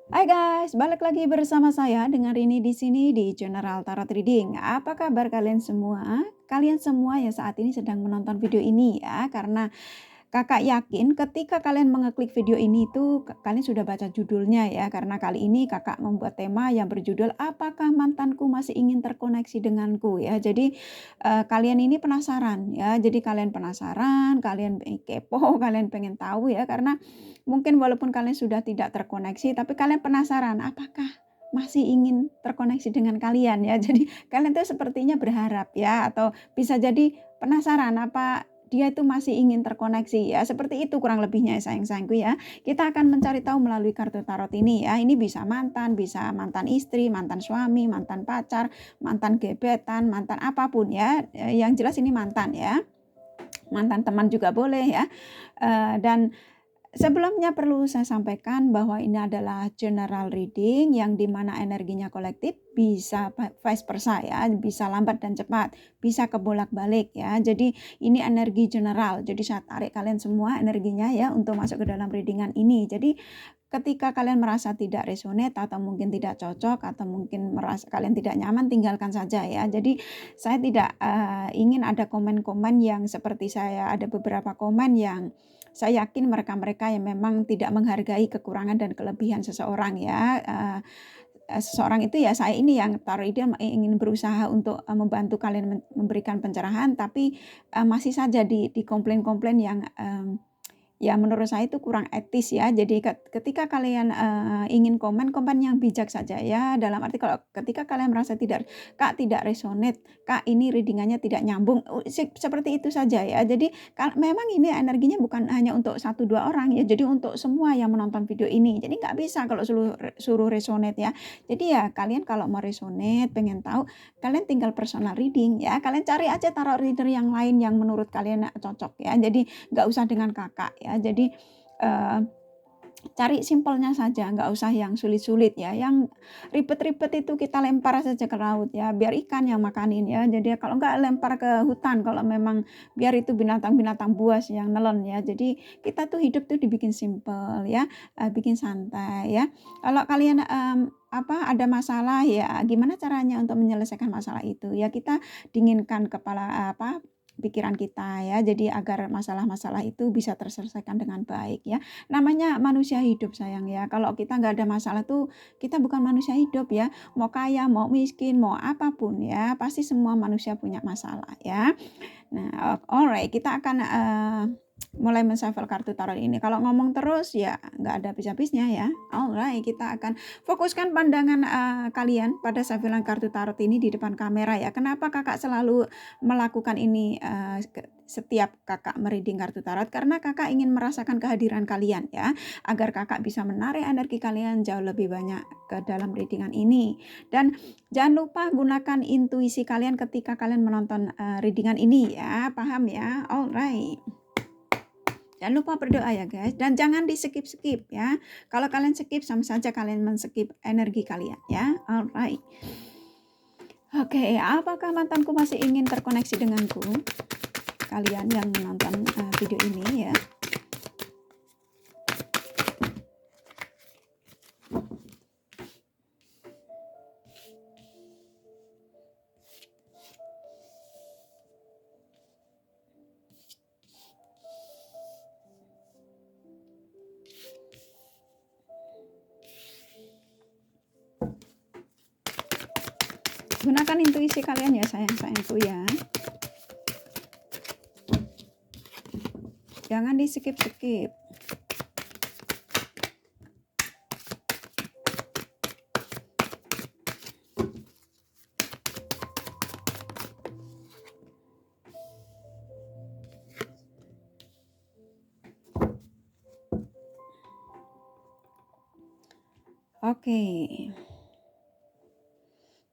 Hai guys, balik lagi bersama saya dengan Rini di sini di General Tarot Reading. Apa kabar kalian semua? Kalian semua yang saat ini sedang menonton video ini ya, karena Kakak yakin ketika kalian mengeklik video ini tuh kalian sudah baca judulnya ya, karena kali ini Kakak membuat tema yang berjudul Apakah Mantanku Masih Ingin Terkoneksi Denganku ya. Jadi kalian ini penasaran ya. Jadi kalian penasaran, kalian kepo, kalian pengen tahu ya, karena mungkin walaupun kalian sudah tidak terkoneksi tapi kalian penasaran apakah masih ingin terkoneksi dengan kalian ya. Jadi kalian tuh sepertinya berharap ya, atau bisa jadi penasaran apa dia itu masih ingin terkoneksi ya. Seperti itu kurang lebihnya ya sayang-sayangku ya. Kita akan mencari tahu melalui kartu tarot ini ya. Ini bisa mantan istri, mantan suami, mantan pacar, mantan gebetan, mantan apapun ya. Yang jelas ini mantan ya. Mantan teman juga boleh ya. Dan sebelumnya perlu saya sampaikan bahwa ini adalah general reading yang dimana energinya kolektif, bisa vice versa ya, bisa lambat dan cepat, bisa kebolak-balik ya. Jadi ini energi general. Jadi saya tarik kalian semua energinya ya untuk masuk ke dalam readingan ini. Jadi ketika kalian merasa tidak resonate atau mungkin tidak cocok atau mungkin merasa kalian tidak nyaman, tinggalkan saja ya. Jadi saya tidak ingin ada komen-komen yang seperti saya ada beberapa komen yang saya yakin mereka-mereka yang memang tidak menghargai kekurangan dan kelebihan seseorang ya. Seseorang itu ya saya ini yang taruh ide ingin berusaha untuk membantu kalian memberikan pencerahan, tapi masih saja di komplain-komplain yang ya menurut saya itu kurang etis ya. Jadi ketika kalian ingin komen yang bijak saja ya. Dalam arti kalau ketika kalian merasa Kak tidak resonate, Kak ini readingannya tidak nyambung, seperti itu saja ya. Jadi memang ini energinya bukan hanya untuk 1-2 orang ya. Jadi untuk semua yang menonton video ini. Jadi nggak bisa kalau suruh resonate ya. Jadi ya kalian kalau mau resonate, pengen tahu, kalian tinggal personal reading ya. Kalian cari aja tarot reader yang lain yang menurut kalian cocok ya. Jadi nggak usah dengan kakak ya. Jadi cari simpelnya saja, nggak usah yang sulit-sulit ya. Yang ribet-ribet itu kita lempar saja ke laut ya, biar ikan yang makanin ya. Jadi kalau nggak lempar ke hutan, kalau memang biar itu binatang-binatang buas yang nelen ya. Jadi kita tuh hidup tuh dibikin simpel ya, bikin santai ya. Kalau kalian ada masalah ya, gimana caranya untuk menyelesaikan masalah itu ya, kita dinginkan kepala pikiran kita ya, jadi agar masalah-masalah itu bisa terselesaikan dengan baik ya. Namanya manusia hidup sayang ya, kalau kita nggak ada masalah tuh kita bukan manusia hidup ya. Mau kaya, mau miskin, mau apapun ya, pasti semua manusia punya masalah ya. Nah, alright, kita akan mulai men-shuffle kartu tarot ini. Kalau ngomong terus ya nggak ada habis-habisnya ya. Alright, kita akan fokuskan pandangan kalian pada shufflean kartu tarot ini di depan kamera ya. Kenapa kakak selalu melakukan ini setiap kakak mereading kartu tarot? Karena kakak ingin merasakan kehadiran kalian ya, agar kakak bisa menarik energi kalian jauh lebih banyak ke dalam readingan ini. Dan jangan lupa gunakan intuisi kalian ketika kalian menonton readingan ini ya, paham ya? Alright. Jangan lupa berdoa ya guys, dan jangan di skip-skip ya. Kalau kalian skip sama saja kalian men-skip energi kalian ya. Alright. Oke, apakah mantanku masih ingin terkoneksi denganku? Kalian yang menonton video ini ya. Gunakan intuisi kalian ya sayang-sayangku ya. Jangan di skip-skip. Oke.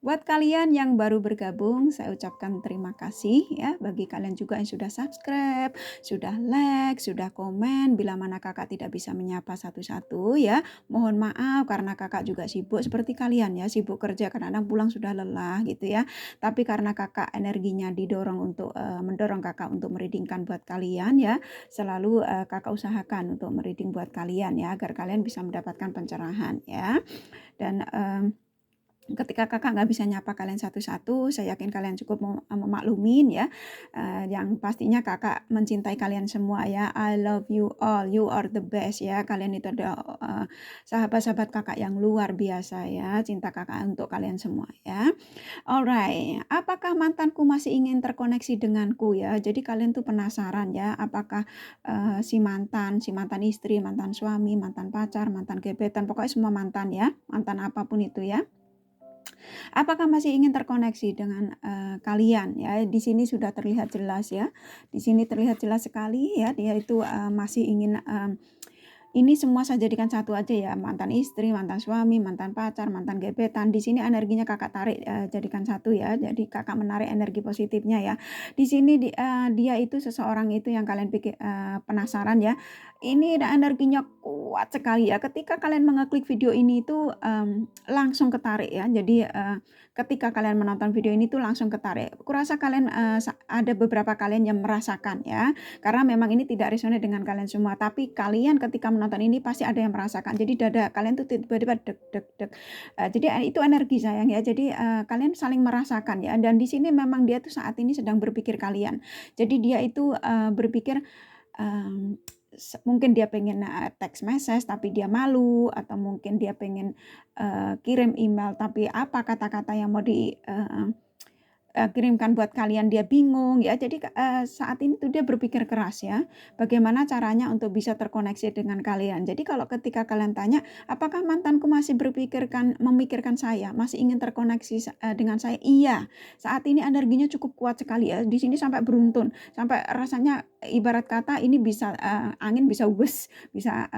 Buat kalian yang baru bergabung, saya ucapkan terima kasih ya. Bagi kalian juga yang sudah subscribe, sudah like, sudah komen. Bila mana kakak tidak bisa menyapa satu-satu ya, mohon maaf karena kakak juga sibuk seperti kalian ya, sibuk kerja, kadang-kadang pulang sudah lelah gitu ya. Tapi karena kakak energinya didorong untuk mendorong kakak untuk mereadingkan buat kalian ya, selalu kakak usahakan untuk mereading buat kalian ya, agar kalian bisa mendapatkan pencerahan ya. Dan ketika kakak nggak bisa nyapa kalian satu-satu, saya yakin kalian cukup memaklumin ya. Yang pastinya kakak mencintai kalian semua ya. I love you all, you are the best ya. Kalian itu adalah sahabat-sahabat kakak yang luar biasa ya. Cinta kakak untuk kalian semua ya. Alright, apakah mantanku masih ingin terkoneksi denganku ya? Jadi kalian tuh penasaran ya, apakah si mantan istri, mantan suami, mantan pacar, mantan gebetan, pokoknya semua mantan ya, mantan apapun itu ya. Apakah masih ingin terkoneksi dengan kalian ya? Di sini sudah terlihat jelas ya. Di sini terlihat jelas sekali ya, dia itu masih ingin ini semua saya jadikan satu aja ya, mantan istri, mantan suami, mantan pacar, mantan gebetan. Di sini energinya kakak tarik jadikan satu ya. Jadi kakak menarik energi positifnya ya. Di sini dia itu seseorang itu yang kalian pikir penasaran ya. Ini energinya kuat sekali ya. Ketika kalian mengeklik video ini itu langsung ketarik ya. Jadi ketika kalian menonton video ini tuh langsung ketarik. Kurasa kalian ada beberapa kalian yang merasakan ya. Karena memang ini tidak resonate dengan kalian semua, tapi kalian ketika menonton ini pasti ada yang merasakan. Jadi dada kalian tuh tiba-tiba deg deg deg. Jadi itu energi sayang ya. Jadi kalian saling merasakan ya. Dan di sini memang dia tuh saat ini sedang berpikir kalian. Jadi dia itu berpikir mungkin dia pengen text message tapi dia malu, atau mungkin dia pengen kirim email tapi apa kata-kata yang mau kirimkan buat kalian dia bingung ya. Jadi saat ini tuh dia berpikir keras ya, bagaimana caranya untuk bisa terkoneksi dengan kalian. Jadi kalau ketika kalian tanya, apakah mantanku masih memikirkan saya, masih ingin terkoneksi dengan saya? Iya, saat ini energinya cukup kuat sekali ya. Di sini sampai beruntun, sampai rasanya ibarat kata ini bisa angin bisa bisa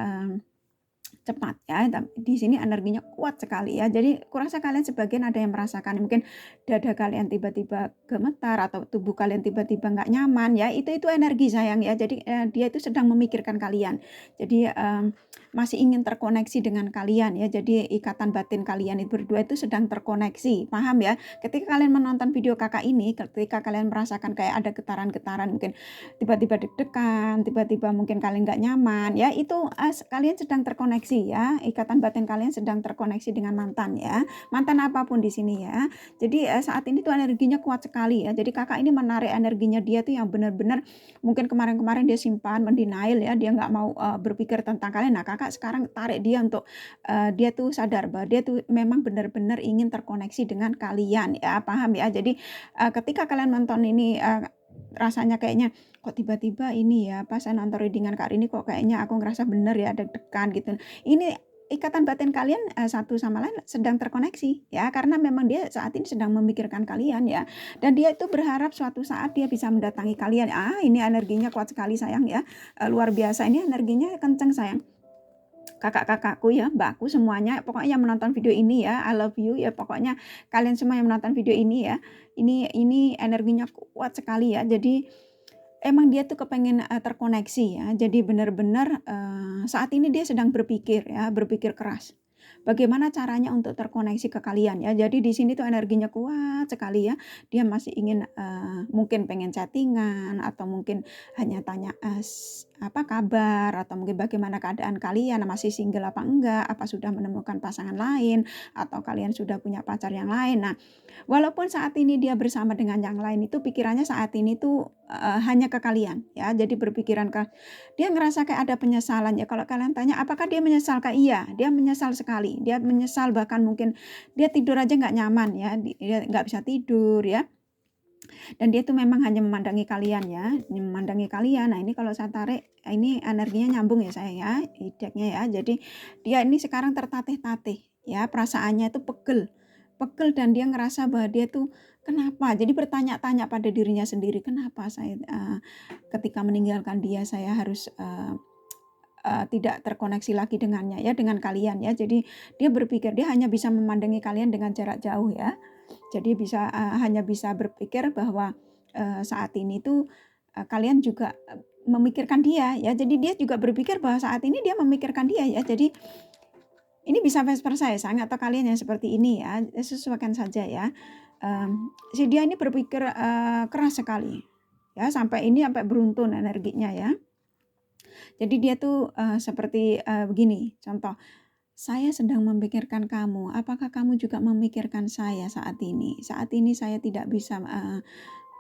cepat ya. Di sini energinya kuat sekali ya. Jadi kurasa kalian sebagian ada yang merasakan mungkin dada kalian tiba-tiba gemetar atau tubuh kalian tiba-tiba nggak nyaman ya. Itu energi sayang ya. Jadi dia itu sedang memikirkan kalian. Jadi masih ingin terkoneksi dengan kalian ya. Jadi ikatan batin kalian itu berdua itu sedang terkoneksi. Paham ya? Ketika kalian menonton video kakak ini, ketika kalian merasakan kayak ada getaran-getaran, mungkin tiba-tiba deg-degan, tiba-tiba mungkin kalian nggak nyaman ya, itu kalian sedang terkoneksi ya, ikatan batin kalian sedang terkoneksi dengan mantan ya, mantan apapun di sini ya. Jadi saat ini tuh energinya kuat sekali ya. Jadi kakak ini menarik energinya dia tuh yang benar-benar mungkin kemarin-kemarin dia simpan, mendenial ya, dia nggak mau berpikir tentang kalian. Nah kakak sekarang tarik dia untuk dia tuh sadar bahwa dia tuh memang benar-benar ingin terkoneksi dengan kalian ya, paham ya. Jadi ketika kalian nonton ini rasanya kayaknya kok tiba-tiba ini ya, pas saya nonton readingan Kak Rini kok kayaknya aku ngerasa bener ya, deg-degan gitu. Ini ikatan batin kalian satu sama lain sedang terkoneksi ya, karena memang dia saat ini sedang memikirkan kalian ya, dan dia itu berharap suatu saat dia bisa mendatangi kalian. Ini energinya kuat sekali sayang ya, luar biasa, ini energinya kenceng sayang. Kakak-kakakku ya, mbakku semuanya, pokoknya yang menonton video ini ya, I love you ya, pokoknya kalian semua yang menonton video ini ya, ini energinya kuat sekali ya. Jadi emang dia tuh kepengen terkoneksi ya. Jadi benar-benar saat ini dia sedang berpikir ya, berpikir keras. Bagaimana caranya untuk terkoneksi ke kalian ya. Jadi di sini tuh energinya kuat sekali ya. Dia masih ingin mungkin pengen chattingan, atau mungkin hanya tanya apa kabar, atau mungkin bagaimana keadaan kalian, masih single apa enggak, apa sudah menemukan pasangan lain, atau kalian sudah punya pacar yang lain. Nah, walaupun saat ini dia bersama dengan yang lain, itu pikirannya saat ini tuh hanya ke kalian ya. Jadi berpikiran dia ngerasa kayak ada penyesalan ya. Kalau kalian tanya apakah dia menyesal, iya, dia menyesal sekali. Dia menyesal, bahkan mungkin dia tidur aja nggak nyaman ya, dia nggak bisa tidur ya. Dan dia tuh memang hanya memandangi kalian ya, memandangi kalian. Nah ini kalau saya tarik, ini energinya nyambung ya saya ya, ideknya ya. Jadi dia ini sekarang tertatih-tatih ya, perasaannya itu pegel dan dia ngerasa bahwa dia tuh kenapa, jadi bertanya-tanya pada dirinya sendiri, kenapa saya ketika meninggalkan dia saya harus tidak terkoneksi lagi dengannya ya, dengan kalian ya. Jadi dia berpikir dia hanya bisa memandangi kalian dengan jarak jauh ya. Jadi hanya bisa berpikir bahwa saat ini tuh kalian juga memikirkan dia ya. Jadi dia juga berpikir bahwa saat ini dia memikirkan dia ya. Jadi ini bisa vice versa ya, sayang, atau kalian yang seperti ini ya, sesuaikan saja ya. Si dia ini berpikir keras sekali ya, sampai beruntun energinya ya. Jadi dia tuh seperti begini, contoh, saya sedang memikirkan kamu, apakah kamu juga memikirkan saya saat ini? Saat ini saya tidak bisa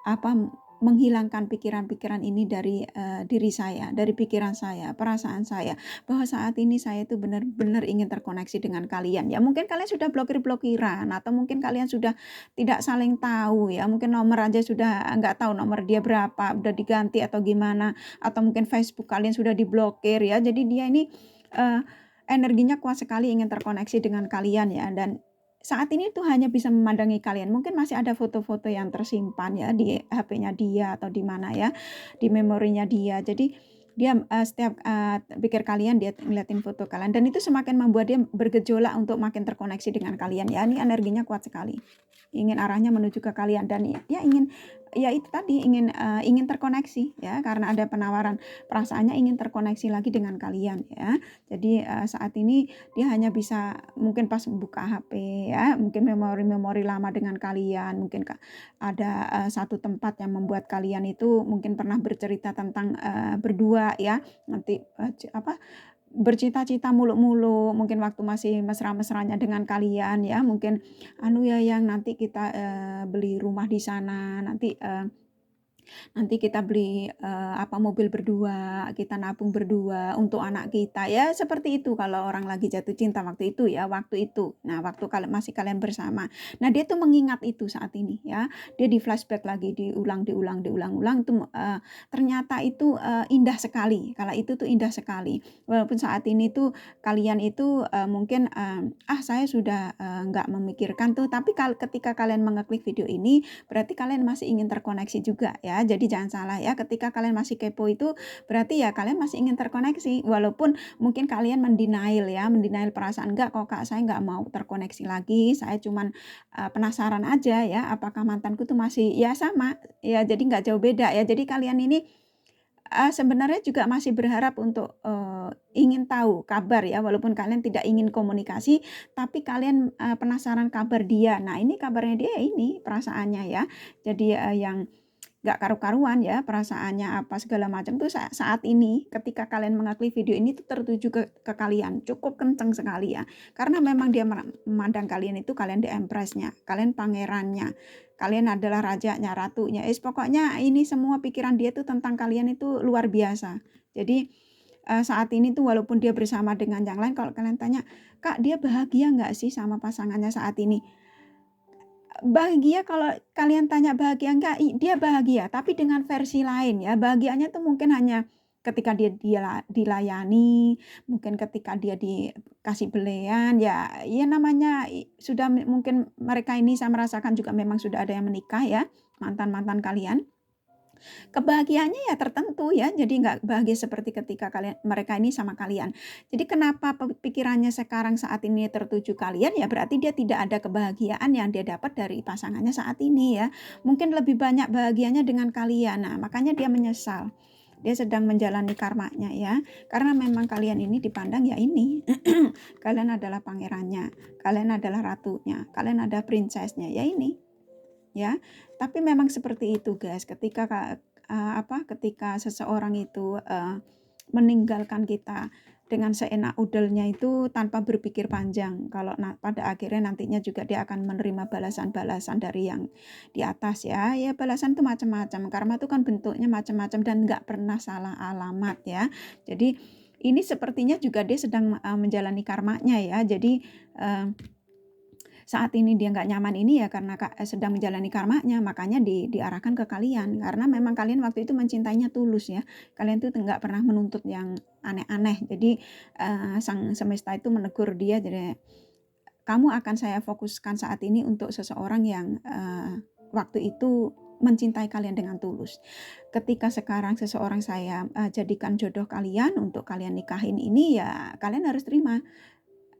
apa menghilangkan pikiran-pikiran ini dari diri saya, dari pikiran saya, perasaan saya, bahwa saat ini saya itu benar-benar ingin terkoneksi dengan kalian. Ya mungkin kalian sudah blokir-blokiran atau mungkin kalian sudah tidak saling tahu ya, mungkin nomor aja sudah nggak tahu nomor dia berapa, udah diganti atau gimana, atau mungkin Facebook kalian sudah diblokir ya. Jadi dia ini eh, energinya kuat sekali ingin terkoneksi dengan kalian ya, dan saat ini tuh hanya bisa memandangi kalian. Mungkin masih ada foto-foto yang tersimpan ya di HP-nya dia atau di mana ya, di memorinya dia. Jadi dia setiap pikir kalian dia ngeliatin foto kalian, dan itu semakin membuat dia bergejolak untuk makin terkoneksi dengan kalian ya. Ini energinya kuat sekali. Ingin arahnya menuju ke kalian, dan ya ingin ya itu tadi ingin terkoneksi ya, karena ada penawaran, perasaannya ingin terkoneksi lagi dengan kalian ya. Jadi saat ini dia hanya bisa mungkin pas buka HP ya, mungkin memori-memori lama dengan kalian, mungkin ada satu tempat yang membuat kalian itu mungkin pernah bercerita tentang berdua ya, nanti bercita-cita muluk-muluk, mungkin waktu masih mesra-mesranya dengan kalian ya, mungkin ya yang nanti kita beli rumah di sana, nanti kita beli mobil berdua, kita nabung berdua untuk anak kita ya, seperti itu kalau orang lagi jatuh cinta waktu itu ya, waktu itu. Nah, waktu kalian bersama. Nah, dia tuh mengingat itu saat ini ya. Dia di flashback lagi, diulang itu ternyata itu indah sekali. Kalau itu tuh indah sekali. Walaupun saat ini tuh kalian itu mungkin saya sudah nggak memikirkan tuh, tapi ketika kalian mengeklik video ini berarti kalian masih ingin terkoneksi juga ya. Jadi jangan salah ya, ketika kalian masih kepo itu berarti ya kalian masih ingin terkoneksi, walaupun mungkin kalian mendenial perasaan, enggak kok Kak, saya enggak mau terkoneksi lagi, saya cuman penasaran aja ya, apakah mantanku tuh masih ya sama ya, jadi enggak jauh beda ya. Jadi kalian ini sebenarnya juga masih berharap untuk ingin tahu kabar ya, walaupun kalian tidak ingin komunikasi, tapi kalian penasaran kabar dia. Nah, ini kabarnya dia ini, perasaannya ya. Jadi yang nggak karu-karuan ya, perasaannya apa segala macam tuh saat ini ketika kalian mengakui video ini tuh tertuju ke kalian, cukup kenceng sekali ya. Karena memang dia memandang kalian itu, kalian the empress-nya, kalian pangerannya, kalian adalah rajanya, ratunya. Pokoknya ini semua pikiran dia tuh tentang kalian itu luar biasa. Jadi saat ini tuh walaupun dia bersama dengan yang lain, kalau kalian tanya, Kak, dia bahagia nggak sih sama pasangannya saat ini? Bahagia, kalau kalian tanya bahagia enggak, dia bahagia, tapi dengan versi lain ya. Bahagianya tuh mungkin hanya ketika dia dilayani, mungkin ketika dia dikasih belian, ya namanya sudah mungkin mereka ini saya merasakan juga memang sudah ada yang menikah ya, mantan-mantan kalian. Kebahagiaannya ya tertentu ya, jadi nggak bahagia seperti ketika mereka ini sama kalian. Jadi kenapa pikirannya sekarang saat ini tertuju kalian, ya berarti dia tidak ada kebahagiaan yang dia dapat dari pasangannya saat ini ya. Mungkin lebih banyak bahagianya dengan kalian. Nah, makanya dia menyesal. Dia sedang menjalani karmanya ya. Karena memang kalian ini dipandang ya ini. Kalian adalah pangerannya, kalian adalah ratunya, kalian ada princessnya ya ini. Ya, tapi memang seperti itu guys, ketika seseorang itu meninggalkan kita dengan seenak udelnya itu tanpa berpikir panjang, kalau pada akhirnya nantinya juga dia akan menerima balasan-balasan dari yang di atas ya. Ya balasan itu macam-macam, karma itu kan bentuknya macam-macam dan nggak pernah salah alamat ya. Jadi ini sepertinya juga dia sedang menjalani karmanya ya. Jadi saat ini dia nggak nyaman ini ya karena sedang menjalani karmanya, makanya diarahkan ke kalian, karena memang kalian waktu itu mencintainya tulus ya. Kalian tuh nggak pernah menuntut yang aneh-aneh. Jadi sang semesta itu menegur dia, jadi kamu akan saya fokuskan saat ini untuk seseorang yang waktu itu mencintai kalian dengan tulus. Ketika sekarang seseorang saya jadikan jodoh kalian untuk kalian nikahin ini, ya kalian harus terima.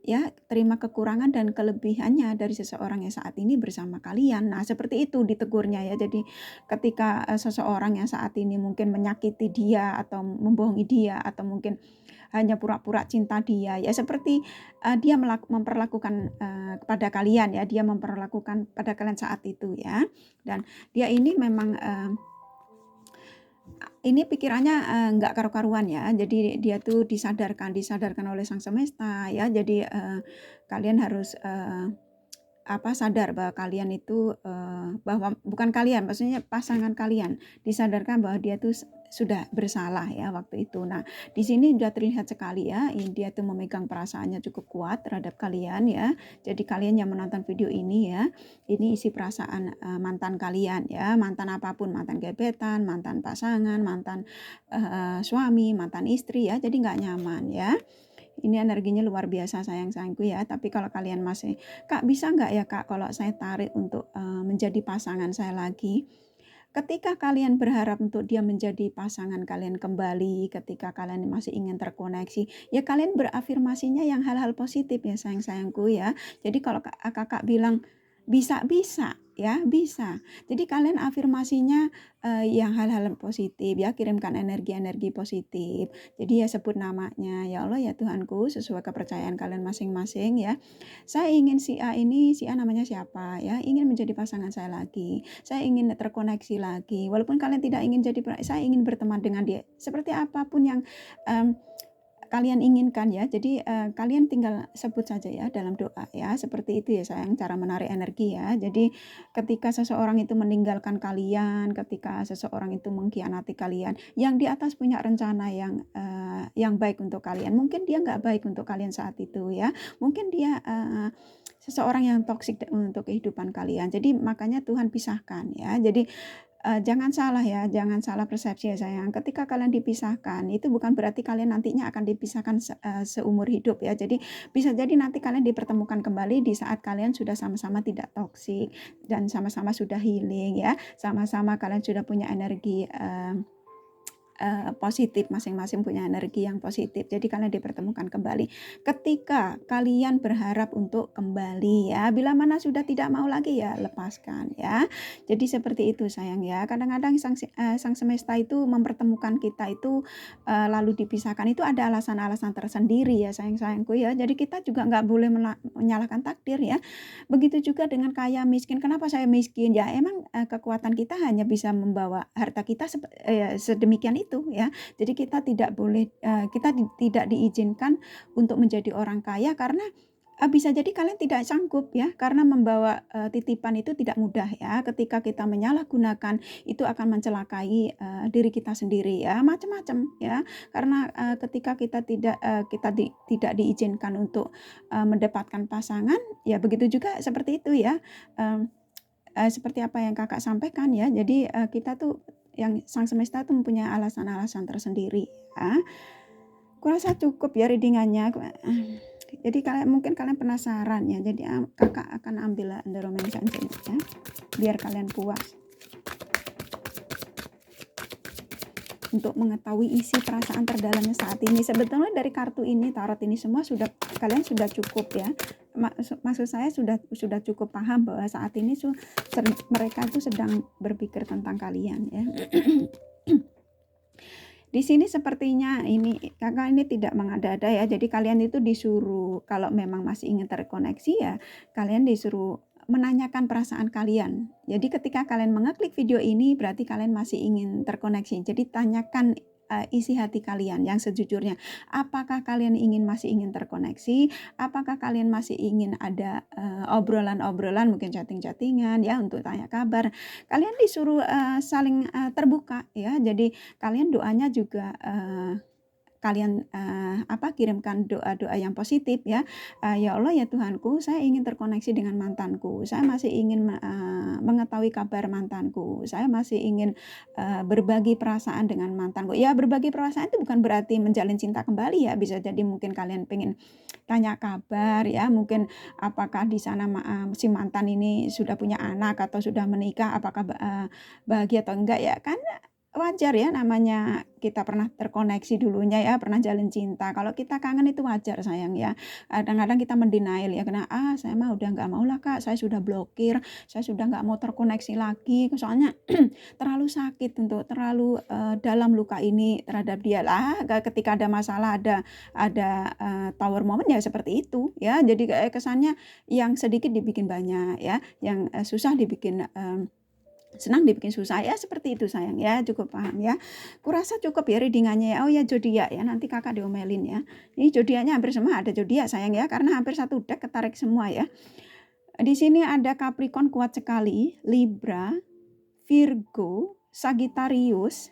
ya, terima kekurangan dan kelebihannya dari seseorang yang saat ini bersama kalian. Nah, seperti itu ditegurnya ya. Jadi ketika seseorang yang saat ini mungkin menyakiti dia atau membohongi dia atau mungkin hanya pura-pura cinta dia, ya seperti dia memperlakukan kepada kalian ya, dia memperlakukan pada kalian saat itu ya. Dan dia ini memang ini pikirannya nggak karu-karuan ya. Jadi dia tuh disadarkan oleh sang semesta ya. Jadi kalian harus sadar bahwa kalian itu bahwa bukan kalian, maksudnya pasangan kalian disadarkan bahwa dia tuh sudah bersalah ya waktu itu. Nah, di sini sudah terlihat sekali ya, dia tuh memegang perasaannya cukup kuat terhadap kalian ya. Jadi kalian yang menonton video ini ya, ini isi perasaan mantan kalian ya, mantan apapun, mantan gebetan, mantan pasangan, mantan suami, mantan istri ya. Jadi nggak nyaman ya. Ini energinya luar biasa sayang-sayangku ya. Tapi kalau kalian masih, Kak bisa nggak ya Kak kalau saya tarik untuk menjadi pasangan saya lagi? Ketika kalian berharap untuk dia menjadi pasangan kalian kembali, ketika kalian masih ingin terkoneksi, ya kalian berafirmasinya yang hal-hal positif ya sayang-sayangku ya. Jadi kalau kakak bilang bisa ya, bisa. Jadi kalian afirmasinya yang hal-hal positif ya, kirimkan energi-energi positif. Jadi ya sebut namanya, ya Allah ya Tuhanku sesuai kepercayaan kalian masing-masing ya. Saya ingin si A ini, si A namanya siapa ya, ingin menjadi pasangan saya lagi. Saya ingin terkoneksi lagi. Walaupun kalian tidak ingin jadi, saya ingin berteman dengan dia. Seperti apapun yang kalian inginkan ya. Jadi kalian tinggal sebut saja ya dalam doa ya. Seperti itu ya sayang, cara menarik energi ya. Jadi ketika seseorang itu meninggalkan kalian, ketika seseorang itu mengkhianati kalian, yang di atas punya rencana yang baik untuk kalian. Mungkin dia nggak baik untuk kalian saat itu ya. Mungkin dia seseorang yang toksik untuk kehidupan kalian. Jadi makanya Tuhan pisahkan ya. Jadi jangan salah ya, jangan salah persepsi ya sayang. Ketika kalian dipisahkan, itu bukan berarti kalian nantinya akan dipisahkan seumur hidup ya. Jadi bisa jadi nanti kalian dipertemukan kembali di saat kalian sudah sama-sama tidak toksik dan sama-sama sudah healing ya. Sama-sama kalian sudah punya energi positif, masing-masing punya energi yang positif. Jadi kalian dipertemukan kembali. Ketika kalian berharap untuk kembali ya, bila mana sudah tidak mau lagi ya lepaskan ya. Jadi seperti itu sayang ya. Kadang-kadang sang semesta itu mempertemukan kita itu lalu dipisahkan itu ada alasan-alasan tersendiri ya sayang-sayangku ya. Jadi kita juga nggak boleh menyalahkan takdir ya. Begitu juga dengan kaya miskin. Kenapa saya miskin? Ya emang kekuatan kita hanya bisa membawa harta kita sedemikian itu ya. Jadi kita tidak boleh kita tidak diizinkan untuk menjadi orang kaya karena bisa jadi kalian tidak sanggup ya, karena membawa titipan itu tidak mudah ya. Ketika kita menyalahgunakan itu akan mencelakai diri kita sendiri ya, macam-macam ya. Karena ketika kita tidak diizinkan untuk mendapatkan pasangan, ya begitu juga seperti itu ya. Seperti apa yang kakak sampaikan ya. Jadi kita tuh yang sang semesta tuh mempunyai alasan-alasan tersendiri ya. Kurasa cukup ya readingannya. Jadi mungkin kalian penasaran ya. Jadi kakak akan ambil Enderman Sunshine ya, biar kalian puas untuk mengetahui isi perasaan terdalamnya saat ini. Sebetulnya dari kartu ini, tarot ini semua kalian sudah cukup ya. Maksud saya sudah cukup paham bahwa saat ini mereka itu sedang berpikir tentang kalian ya. Di sini sepertinya ini kakak ini tidak mengada-ada ya. Jadi kalian itu disuruh kalau memang masih ingin terkoneksi ya, kalian disuruh menanyakan perasaan kalian. Jadi ketika kalian mengeklik video ini berarti kalian masih ingin terkoneksi. Jadi tanyakan isi hati kalian yang sejujurnya. Apakah kalian masih ingin terkoneksi? Apakah kalian masih ingin ada obrolan-obrolan, mungkin chatting-chattingan ya untuk tanya kabar? Kalian disuruh saling terbuka ya. Jadi kalian doanya juga kalian kirimkan doa-doa yang positif ya. Ya Allah ya Tuhanku, saya ingin terkoneksi dengan mantanku. Saya masih ingin mengetahui kabar mantanku. Saya masih ingin berbagi perasaan dengan mantanku. Ya berbagi perasaan itu bukan berarti menjalin cinta kembali ya. Bisa jadi mungkin kalian pengen tanya kabar ya. Mungkin apakah di sana si mantan ini sudah punya anak atau sudah menikah, apakah bahagia atau enggak ya. Kan wajar ya, namanya kita pernah terkoneksi dulunya ya, pernah jalin cinta. Kalau kita kangen itu wajar sayang ya. Kadang-kadang kita mendenial ya, karena saya mah udah nggak mau lah Kak, saya sudah blokir, saya sudah nggak mau terkoneksi lagi. Soalnya terlalu sakit untuk terlalu dalam luka ini terhadap dia lah. Ketika ada masalah, ada tower moment ya seperti itu ya. Jadi kesannya yang sedikit dibikin banyak ya, yang susah dibikin senang dibikin susah ya, seperti itu sayang ya, cukup paham ya. Kurasa cukup ya readingannya ya. Oh ya zodiak ya, nanti kakak diomelin ya. Ini zodiaknya hampir semua ada zodiak sayang ya, karena hampir satu deck ketarik semua ya. Di sini ada Capricorn kuat sekali, Libra, Virgo, Sagittarius,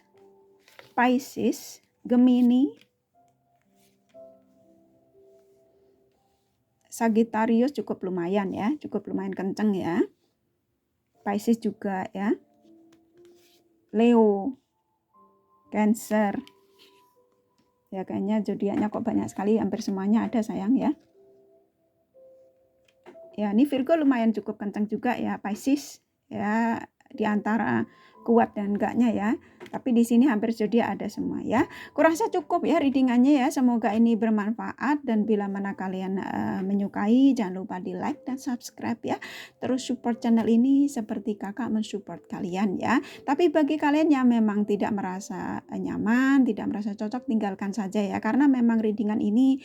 Pisces, Gemini. Sagittarius cukup lumayan ya, cukup lumayan kenceng ya. Pisces juga ya. Leo, Cancer. Ya kayaknya zodiaknya kok banyak sekali, hampir semuanya ada sayang ya. Ya ini Virgo lumayan cukup kencang juga ya, Pisces ya di antara kuat dan enggaknya ya. Tapi di sini hampir zodiak ada semua ya. Kurasa cukup ya readingannya ya. Semoga ini bermanfaat, dan bila mana kalian menyukai jangan lupa di like dan subscribe ya. Terus support channel ini seperti kakak mensupport kalian ya. Tapi bagi kalian yang memang tidak merasa nyaman, tidak merasa cocok, tinggalkan saja ya. Karena memang readingan ini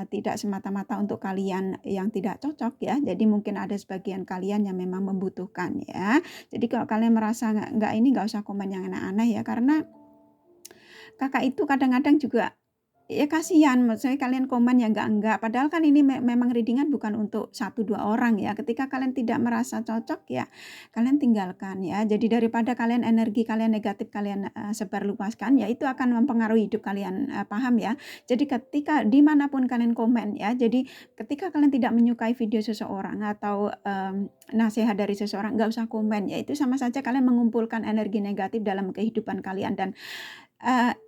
tidak semata-mata untuk kalian yang tidak cocok ya. Jadi mungkin ada sebagian kalian yang memang membutuhkan ya. Jadi kalau kalian merasa nggak usah komen yang aneh-aneh ya, karena kakak itu kadang-kadang juga ya kasihan, maksudnya kalian komen yang enggak, padahal kan ini memang readingan bukan untuk 1, 2 orang ya. Ketika kalian tidak merasa cocok ya, kalian tinggalkan ya. Jadi daripada kalian energi kalian negatif kalian sebarluaskan ya, itu akan mempengaruhi hidup kalian, paham ya. Jadi ketika dimanapun kalian komen ya, jadi ketika kalian tidak menyukai video seseorang atau nasihat dari seseorang, nggak usah komen ya. Itu sama saja kalian mengumpulkan energi negatif dalam kehidupan kalian, dan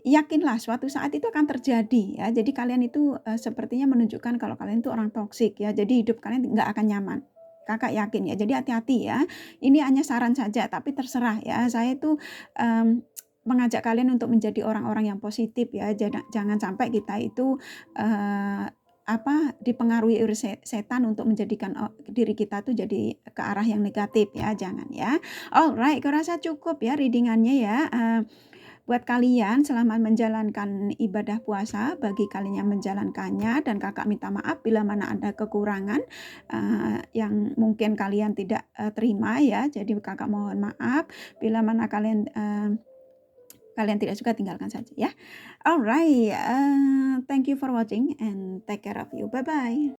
yakinlah suatu saat itu akan terjadi ya. Jadi kalian itu sepertinya menunjukkan kalau kalian itu orang toksik ya. Jadi hidup kalian nggak akan nyaman. Kakak yakin ya. Jadi hati-hati ya. Ini hanya saran saja, tapi terserah ya. Saya itu mengajak kalian untuk menjadi orang-orang yang positif ya. Jangan sampai kita itu dipengaruhi oleh setan untuk menjadikan diri kita tuh jadi ke arah yang negatif ya. Jangan ya. Alright, kurasa cukup ya readingannya ya. Buat kalian selamat menjalankan ibadah puasa, bagi kalian yang menjalankannya, dan kakak minta maaf bila mana ada kekurangan yang mungkin kalian tidak terima ya. Jadi kakak mohon maaf bila mana kalian tidak suka, tinggalkan saja ya. Alright, thank you for watching and take care of you. Bye bye.